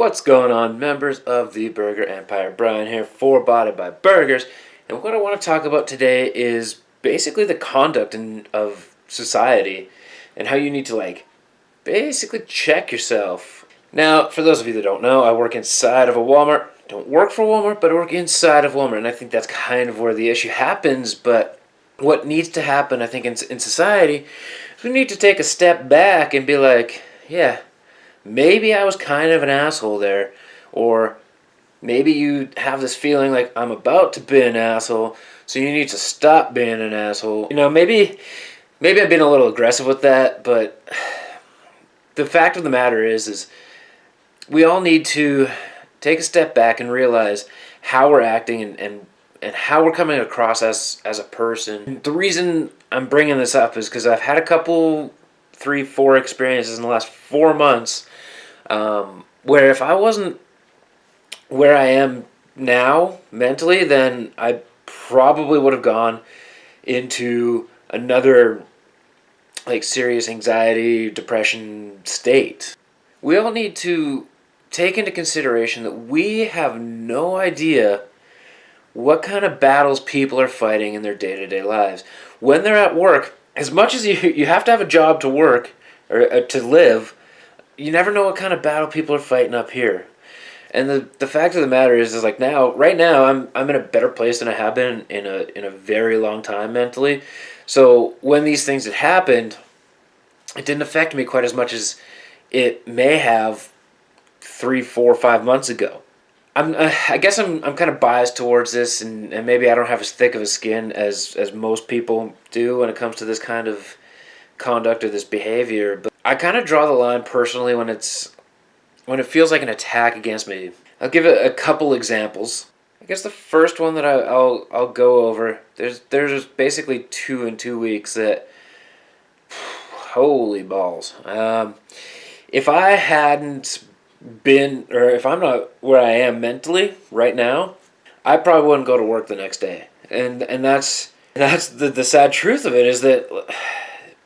What's going on, members of the Burger Empire? Brian here for Body by Burgers, and what I want to talk about today is basically the conduct of society and how you need to basically check yourself. Now, for those of you that don't know, I work inside of a Walmart. Don't work for Walmart, but I work inside of Walmart, and I think that's kind of where the issue happens. But what needs to happen, I think, in society, is we need to take a step back and be like, yeah, maybe I was kind of an asshole there, or maybe you have this feeling like I'm about to be an asshole, so you need to stop being an asshole. Maybe I've been a little aggressive with that, but the fact of the matter is we all need to take a step back and realize how we're acting and how we're coming across as a person. The reason I'm bringing this up is because I've had a couple, 3, 4 experiences in the last 4 months where if I wasn't where I am now mentally, then I probably would have gone into another serious anxiety, depression state. We all need to take into consideration that we have no idea what kind of battles people are fighting in their day-to-day lives. When they're at work, as much as you have to have a job to work or to live, you never know what kind of battle people are fighting up here. And the fact of the matter is right now I'm in a better place than I have been in a very long time mentally. So when these things had happened, it didn't affect me quite as much as it may have 3, 4, 5 months ago. I guess I'm kind of biased towards this, and maybe I don't have as thick of a skin as most people do when it comes to this kind of conduct or this behavior. But I kind of draw the line personally when it feels like an attack against me. I'll give a couple examples. I guess the first one that I'll go over. There's basically 2 in 2 weeks that holy balls. If I hadn't been, or if I'm not where I am mentally right now, I probably wouldn't go to work the next day. And that's the sad truth of it, is that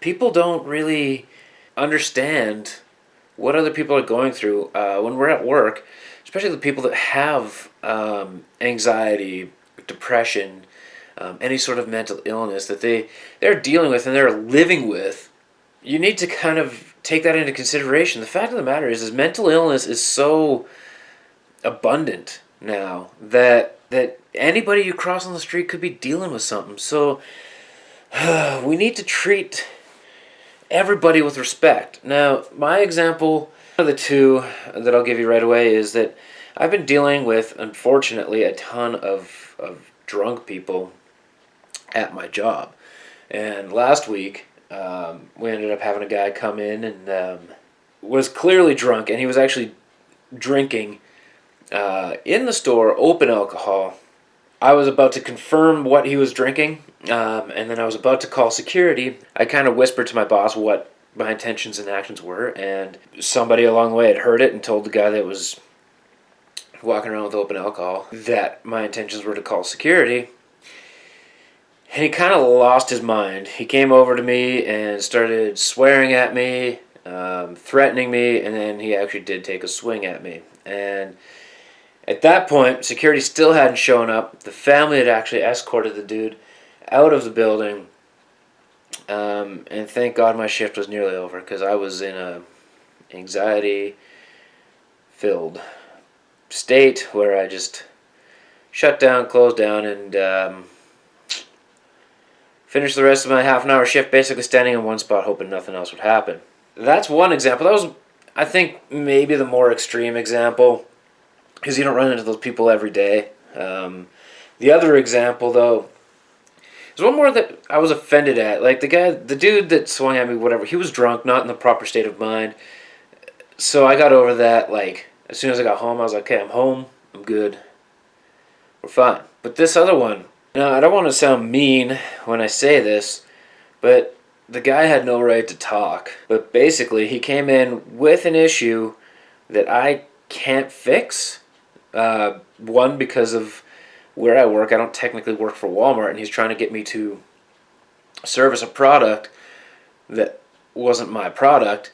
people don't really understand what other people are going through when we're at work, especially the people that have anxiety, depression, any sort of mental illness that they're dealing with and they're living with. You need to kind of take that into consideration. The fact of the matter is mental illness is so abundant now that anybody you cross on the street could be dealing with something. So we need to treat everybody with respect. Now, my example, one of the two that I'll give you right away, is that I've been dealing with, unfortunately, a ton of drunk people at my job. And last week, we ended up having a guy come in and was clearly drunk, and he was actually drinking in the store open alcohol. I was about to confirm what he was drinking, and then I was about to call security. I kind of whispered to my boss what my intentions and actions were, and somebody along the way had heard it and told the guy that was walking around with open alcohol that my intentions were to call security. And he kind of lost his mind. He came over to me and started swearing at me, threatening me, and then he actually did take a swing at me. And at that point, security still hadn't shown up. The family had actually escorted the dude out of the building. And thank God my shift was nearly over, because I was in a anxiety-filled state where I just shut down, closed down, and finished the rest of my half-an-hour shift basically standing in one spot hoping nothing else would happen. That's one example. That was, I think, maybe the more extreme example, because you don't run into those people every day. The other example, though, is one more that I was offended at. Like, the dude that swung at me, whatever, he was drunk, not in the proper state of mind. So I got over that, as soon as I got home, I was like, okay, I'm home, I'm good, we're fine. But this other one, now, I don't want to sound mean when I say this, but the guy had no right to talk. But basically, he came in with an issue that I can't fix. One, because of where I work. I don't technically work for Walmart, and he's trying to get me to service a product that wasn't my product.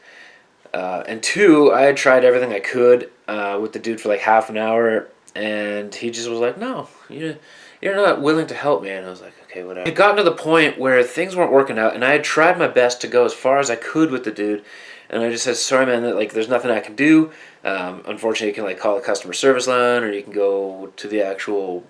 And two, I had tried everything I could with the dude for like half an hour, and he just was like, "No, you're not willing to help me." And I was like, "Okay, whatever." It got to the point where things weren't working out, and I had tried my best to go as far as I could with the dude, and I just said, "Sorry, man, that like there's nothing I can do. Unfortunately, you can like call the customer service line, or you can go to the actual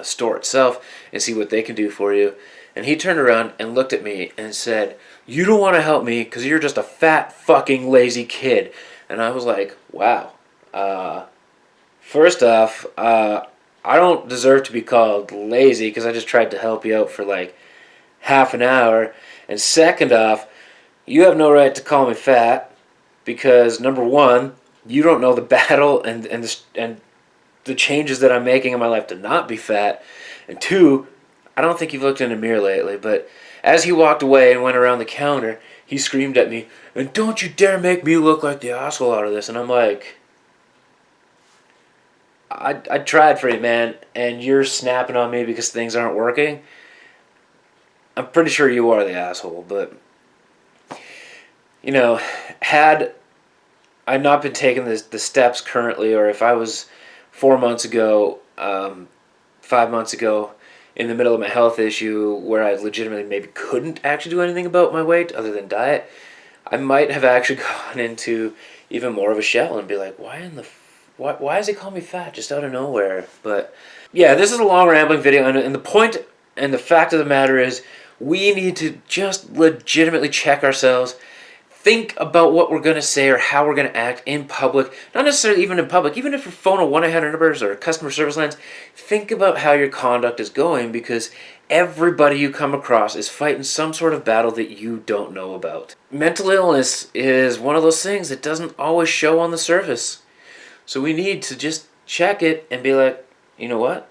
store itself and see what they can do for you." And he turned around and looked at me and said, "You don't want to help me because you're just a fat fucking lazy kid." And I was like, wow. First off, I don't deserve to be called lazy because I just tried to help you out for like half an hour. And second off, you have no right to call me fat because number one, you don't know the battle and the changes that I'm making in my life to not be fat. And two, I don't think you've looked in a mirror lately, but as he walked away and went around the counter, he screamed at me, "And don't you dare make me look like the asshole out of this." And I'm like, I tried for you, man, and you're snapping on me because things aren't working. I'm pretty sure you are the asshole, but, had I not been taking the steps currently, or if I was 4 months ago, 5 months ago, in the middle of my health issue where I legitimately maybe couldn't actually do anything about my weight other than diet, I might have actually gone into even more of a shell and be like, why is he calling me fat just out of nowhere? But yeah, this is a long rambling video, and the point and the fact of the matter is we need to just legitimately check ourselves. Think about what we're going to say or how we're going to act in public. Not necessarily even in public. Even if you're phoning 1-800 numbers or customer service lines, think about how your conduct is going because everybody you come across is fighting some sort of battle that you don't know about. Mental illness is one of those things that doesn't always show on the surface. So we need to just check it and be like, you know what?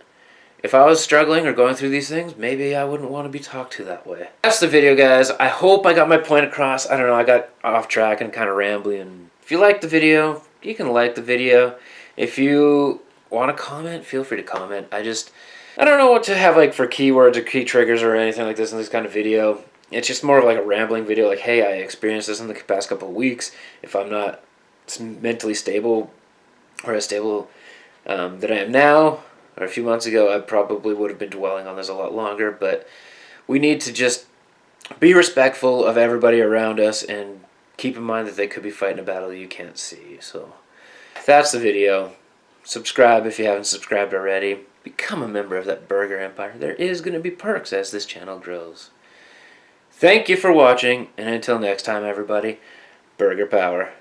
If I was struggling or going through these things, maybe I wouldn't want to be talked to that way. That's the video, guys. I hope I got my point across. I don't know, I got off track and kind of rambling. If you liked the video, you can like the video. If you want to comment, feel free to comment. I don't know what to have like for keywords or key triggers or anything like this in this kind of video. It's just more of like a rambling video like, hey, I experienced this in the past couple of weeks. If I'm not mentally stable or as stable that I am now, or a few months ago, I probably would have been dwelling on this a lot longer, but we need to just be respectful of everybody around us and keep in mind that they could be fighting a battle you can't see. So that's the video. Subscribe if you haven't subscribed already. Become a member of that burger empire. There is going to be perks as this channel grows. Thank you for watching, and until next time, everybody, burger power.